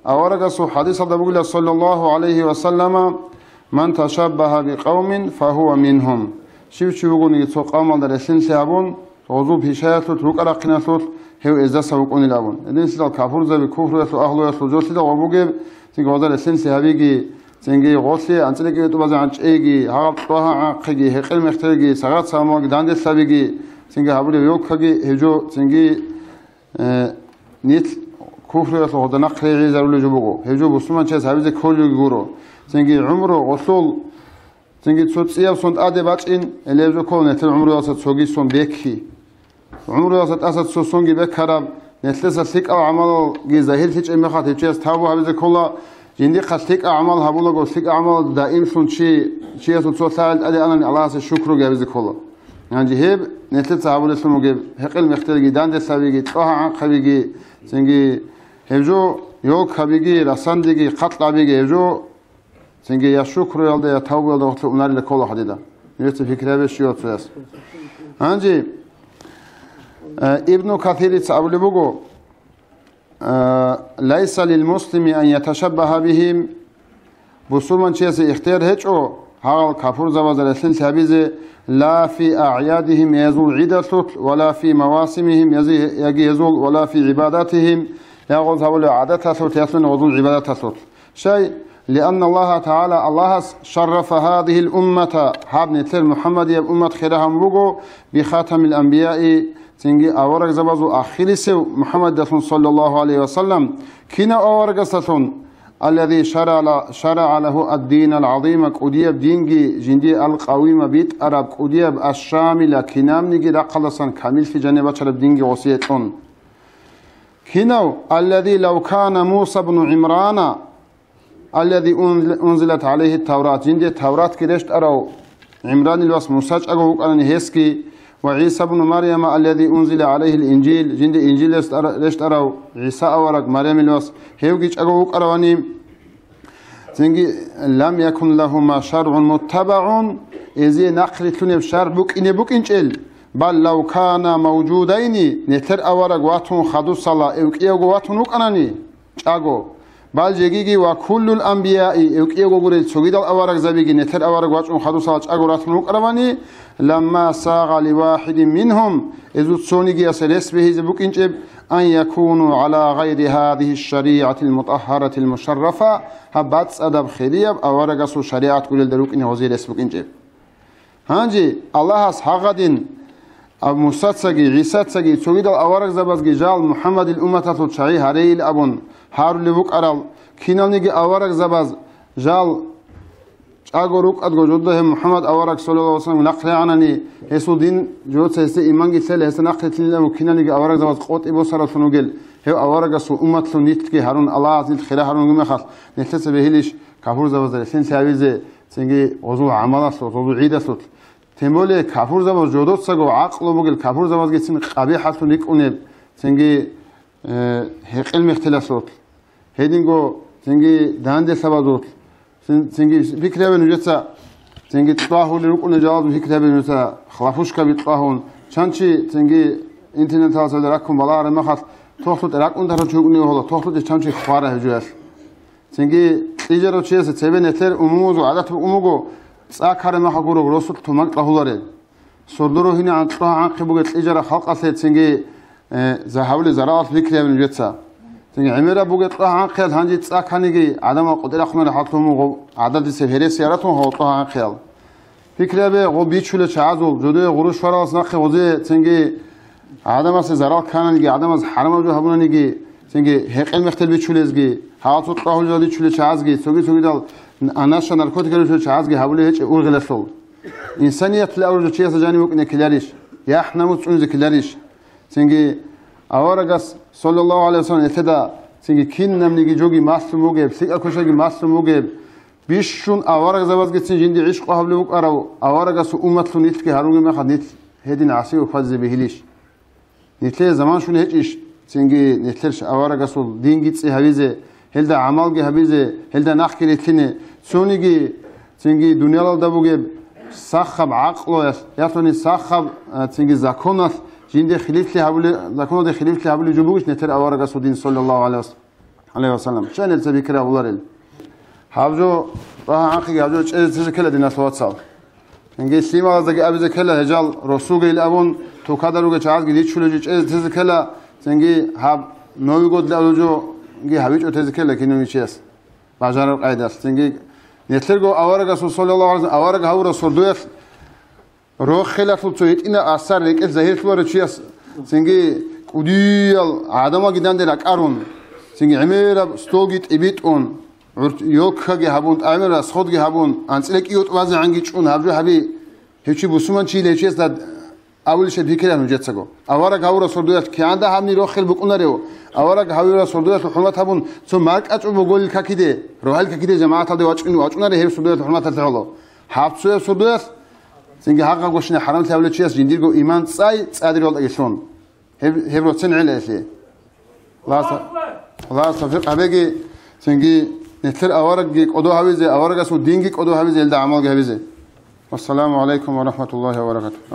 أورغسو حديث دبوغلا صلى الله عليه وسلم من تشبه بقوم فهو منهم شوفون يتوقعون درسين سيابون توزو بشايتو توقع قناتو هو إذا سوقون لابون إذن سيدا الكافور زي كفر يسو أهلو يسو جو سيدا وابوغي تنجي درسين سيابيجي تنجي غوصي أنتلك يتوبازي عنش إيجي هغب طوها عقيجي هقل مختلجي سغات ساموغي داندس سابيجي تنجي هابولي يوكاجي هجو تنجي نيت كفر يسو غدا نقري عيزارو لجبوغو هجو بسومان چيز هابيزي كوليو غورو تنجي عمرو غصول تنجي تصيب صند أدي باتشين اللي يبزو كول نتل عمرو يسد سوغي صن بيكي عمرو يسد أسد سوسونجي بكرب نتلسا سيك أو عمل جي زهير تيج إمخات تيجيز تابو هابيزي كولا جندي خستيك أعمال هابولا سيك أعمال دائم صن شي يسد سو ساعد أدي أنا الله سشكرو جابيزي كولا يعني جهيب نتلسا هابولا سمو جيب هقل مختلجي داند سابيجي طوها عن خبيجي تنجي هبجو يوك خبيجي رسانديجي قتل بيجي هبجو تنجي يا شكر يالده يا توبه يالده وقت أمنار لكل حديدا نريد فكرة بشيوت فيس هنجي ابن كثير تقول بقو ليس للمسلم أن يتشبه بهم بسوما شيء اختيار هجو هذا كفر زواج الاسلام سبيزه لا في أعيادهم يزول عيدة ولا في مواسمهم يزول ولا في عباداتهم يغوز هؤلاء عاداتها يصل وزول عباداتها شيء لأن الله تعالى الله شرف هذه الأمة حابن تل محمد يا أمة خيرها مبوغو بخاتم الأنبياء تنجي أورق زبازو آخر سو محمد صلى الله عليه وسلم كنا أورق ستون الذي شرع له الدين العظيم كوديب دينجي جندي القويم بيت أرب كوديب الشامل كنام نجي رقلصا كامل في جانب شرب دينجي وصيتون كنا الذي لو كان موسى بن عمران الذي أنزلت عليه التوراة جندي التوراة كرشت أرو عمران الوصف مساج أقوك أنا نهسكي وعيسى بن مريم الذي أنزل عليه الإنجيل جندي إنجيل لشت أرو عيسى أورك مريم الوصف هيوكيش أقوك أرواني جندي لم يكن لهما شرع متبع إذا نقلت لنا بشرع بوك إنجيل بل لو كان موجودين نتر أورك واتون خدو صلاة إيوكيوغ واتون وكأنني أقو بل جيجي وكل الأنبياء يقيقوا قريد سوغيد الأوارق زبيجي نتر أوارق واجعون خدو صلاة أقورات منوك أرواني لما ساغ لواحد منهم إذو تسونيجي أسلس به زبوك إنجب أن يكونوا على غير هذه الشريعة المطهرة المشرفة هبات أدب خليب أوارق سو شريعة كل الدروك إنه وزير اسبوك إنجب هانجي الله أصحاقدين أب موسى تسجي عيسى تسجي سوغيد الأوارق زبازجي جال محمد الأمة تتشعي هري الأبن هارو لبوك أرال كينال نيجي أوارق زباز جال أقولك أدعو جده محمد أوارق صلى الله عليه وسلم نقل عنني هسو دين جود سيستي إيمانجي سيل هسو نقل تلنا وكينال نيجي أوارق زباز قوت إبو سارة سنوجل هو أوارق سو أمة سنيتكي هارون الله عزيز خير هارون جمخاص نحتس بهليش كافور زباز لسين سعيزة تنجي وضوء عمله صوت وضوء عيد صوت تمولي كافور زباز جودت سجوا عقل وبقول كافور زباز جسم قبيح سنيك أنيب تنجي هقل مختلفات هيدينغو تنجي داند سبازوت تنجي فكرة بنجتة تنجي تطاهو لركون جواب فكرة بنجتة خلافوش كبيطاهون شانشي تنجي إنترنت هذا لراكم بالله رمخات توخلت راكون ترى شغلني وهذا توخلت شانشي خواره هجوس تنجي تيجرو شيء تبين نتر أموز وعادات أموجو سأكره ما حقوله رسول تمك لهولاره صدره هنا عن طه عن قبول تيجرو خلق أصل تنجي زهاولي زراعة فكرة بنجتة تنجي عمره بوجت طه عن خيال هنجي تسأكنيجي عدم قدرة خمر حطهم عدد سفيرة سيارتهم هو طه عن خيال فكرة به غو بيشول شعازو جودة غروش فراس نخ وزي تنجي عدم از زراعة كاننجي عدم از حرم وجه هبوننجي تنجي هيك المختل بيشول إزجي هاتو طاهول جادي شول شعازجي سوي دال أناش ناركوتيك شول شعازجي هبولي هيك أورغ لسول إنسانية الأول شيء سجاني ممكن كلاريش يا إحنا متونز كلاريش تنجي أورغاس صلى الله عليه وسلم اتدا تنجي كين نمنيجي جوجي ماسل موجب سيك أكوشاجي ماسل موجب بيشون أورغ زواج جتين جندي عشق قبل بوك أراو أورغاس أمة لنيت كي هارون ما خد نيت هدين عسي وفاز بهليش نيتلي زمان شون هيك تنجي نيتلش أورغاس دين جتسي هبيزة هلدا عمل جي هبيزة هلدا نحكي لتني سونيجي تنجي دنيا الله دبوجب سخب عقله ياتوني سخب تنجي زكونات جند خليفة هابولي لكن ده خليفة هابولي جبوش نتر أورغ سودين صلى الله عليه وسلم عليه وسلم شان الذكر أولارل حافظوا راح عنك حافظوا تذكر الدين الصواتسال إنجي سيما زك أبي ذكر هجال رسول الأبون تو كادرو كشعار جديد شو لجيج تذكر إنجي حاب نوي قد لأولجو إنجي حبيج تذكر لكنه يشيس بعجار قاعدة إنجي نتلقوا أورق رسول صلى الله عليه وسلم أورق هو رسول دوت روح خلاف التويت إن أثر لك الزهير كبر تشيس إنجي وديال عدما جدًا دلك أرون إنجي عميرة ستوجت إبيت أون يوك خجي هبون عميرة صخود جي هبون أنسلك يوت وازع عنجي شون هبجو هبي هيك بسمان شيء ليش يسد أول شيء بيكره من جتسقو أورق هو رسول دوت كي عنده همني روح خل بكون ريو أورق هو رسول دوت حرمات هبون ثم مارك أشوف بقول ككيدة روحل ككيدة جماعة هذا واجن ريه رسول دوت حرمات الله حافظ سوى رسول دوت سنجي حقا قوشنا حرام تقول شيء جندير جو إيمان صاي صادر والله يشون هبرو تسنع عليه الله صفيق هبيجي سنجي نتر أورق جيك أدو هبيزه أورق أسود دين جيك أدو هبيزه يلدا عمل جهبيزه والسلام عليكم ورحمة الله وبركاته.